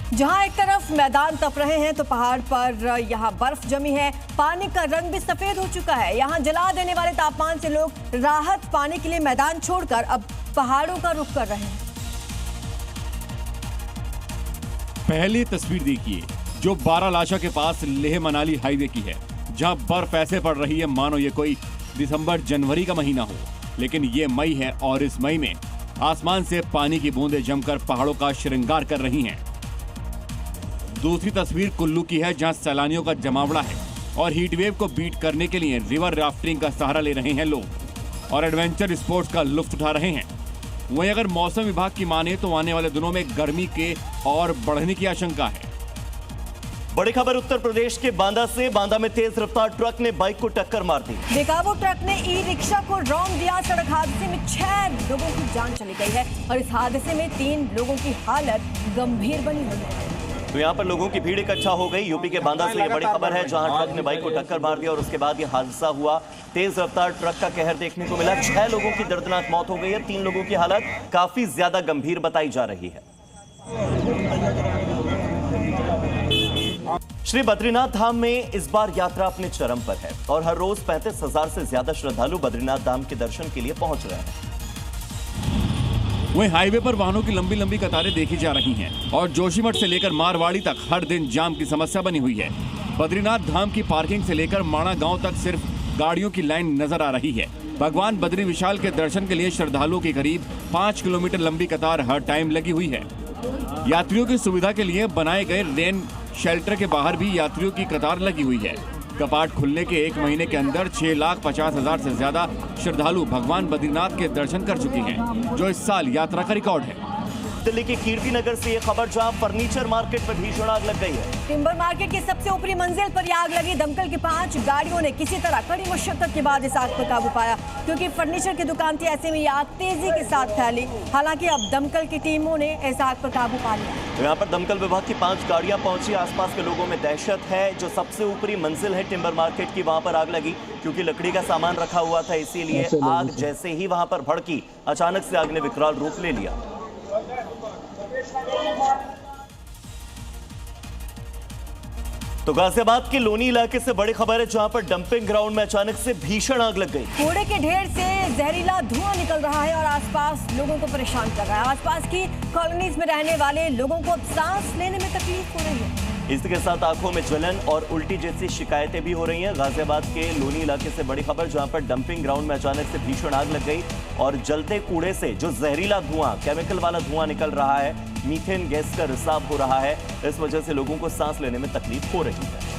जहां एक तरफ मैदान तप रहे हैं तो पहाड़ पर यहां बर्फ जमी है। पानी का रंग भी सफेद हो चुका है। यहां जला देने वाले तापमान से लोग राहत पाने के लिए मैदान छोड़कर अब पहाड़ों का रुख कर रहे हैं। पहली तस्वीर देखिए जो बारालाशा के पास लेह मनाली हाईवे की है, जहां बर्फ ऐसे पड़ रही है मानो ये कोई दिसंबर जनवरी का महीना हो, लेकिन ये मई है और इस मई में आसमान से पानी की बूंदें जमकर पहाड़ों का श्रृंगार कर रही हैं। दूसरी तस्वीर कुल्लू की है, जहां सैलानियों का जमावड़ा है और हीटवेव को बीट करने के लिए रिवर राफ्टिंग का सहारा ले रहे हैं लोग और एडवेंचर स्पोर्ट्स का लुत्फ उठा रहे हैं। वहीं अगर मौसम विभाग की माने तो आने वाले दिनों में गर्मी के और बढ़ने की आशंका है। बड़ी खबर उत्तर प्रदेश के बांदा से। बांदा में तेज रफ्तार ट्रक ने बाइक को टक्कर मार दी। बेकाबू ट्रक ने ई रिक्शा को रौंद दिया। सड़क हादसे में 6 लोगों की जान चली गई है और इस हादसे में 3 लोगों की हालत गंभीर बनी हुई है। तो यहाँ पर लोगों की भीड़ इकट्ठा हो गई। यूपी के बांदा से ये बड़ी खबर है, जहां ट्रक ने बाइक को टक्कर मार दिया और उसके बाद ये हादसा हुआ। तेज रफ्तार ट्रक का कहर देखने को मिला। 6 लोगों की दर्दनाक मौत हो गई है। 3 लोगों की हालत काफी ज्यादा गंभीर बताई जा रही है। श्री बद्रीनाथ धाम में इस बार यात्रा अपने चरम पर है और हर रोज 35,000 से ज्यादा श्रद्धालु बद्रीनाथ धाम के दर्शन के लिए पहुंच रहे हैं। वहीं हाईवे पर वाहनों की लंबी लंबी कतारें देखी जा रही हैं और जोशीमठ से लेकर मारवाड़ी तक हर दिन जाम की समस्या बनी हुई है। बद्रीनाथ धाम की पार्किंग से लेकर माणा गांव तक सिर्फ गाड़ियों की लाइन नजर आ रही है। भगवान बद्री विशाल के दर्शन के लिए श्रद्धालुओं की करीब 5 किलोमीटर लंबी कतार हर टाइम लगी हुई है। यात्रियों की सुविधा के लिए बनाए गए रेन शेल्टर के बाहर भी यात्रियों की कतार लगी हुई है। कपाट खुलने के 1 महीने के अंदर 6,50,000 से ज्यादा श्रद्धालु भगवान बद्रीनाथ के दर्शन कर चुके हैं, जो इस साल यात्रा का रिकॉर्ड है। दिल्ली के कीर्ति नगर से ये खबर, जहां फर्नीचर मार्केट पर भीषण आग लग गई है। टिम्बर मार्केट की सबसे ऊपरी मंजिल पर आग लगी। दमकल की 5 गाड़ियों ने किसी तरह कड़ी मशक्कत के बाद इस आग पर काबू पाया, क्योंकि फर्नीचर की दुकान थी। ऐसे में ये आग तेजी के साथ फैली। हालांकि अब दमकल की टीमों ने इस आग पर काबू पा लिया। तो यहाँ पर दमकल विभाग की 5 गाड़ियां पहुंची। आसपास के लोगों में दहशत है। जो सबसे ऊपरी मंजिल है टिम्बर मार्केट की, वहां पर आग लगी क्योंकि लकड़ी का सामान रखा हुआ था, इसीलिए आग जैसे ही वहां पर भड़की, अचानक से आग ने विकराल रूप ले लिया। तो गाजियाबाद के लोनी इलाके से बड़ी खबर है, जहां पर डंपिंग ग्राउंड में अचानक से भीषण आग लग गई। कूड़े के ढेर से जहरीला धुआं निकल रहा है और आसपास लोगों को परेशान कर रहा है। आसपास की कॉलोनीज में रहने वाले लोगों को अब सांस लेने में तकलीफ हो रही है। इसके साथ आंखों में जलन और उल्टी जैसी शिकायतें भी हो रही हैं। गाजियाबाद के लोनी इलाके से बड़ी खबर, जहां पर डंपिंग ग्राउंड में अचानक से भीषण आग लग गई और जलते कूड़े से जो जहरीला धुआं, केमिकल वाला धुआं निकल रहा है, मीथेन गैस का रिसाव हो रहा है। इस वजह से लोगों को सांस लेने में तकलीफ हो रही है।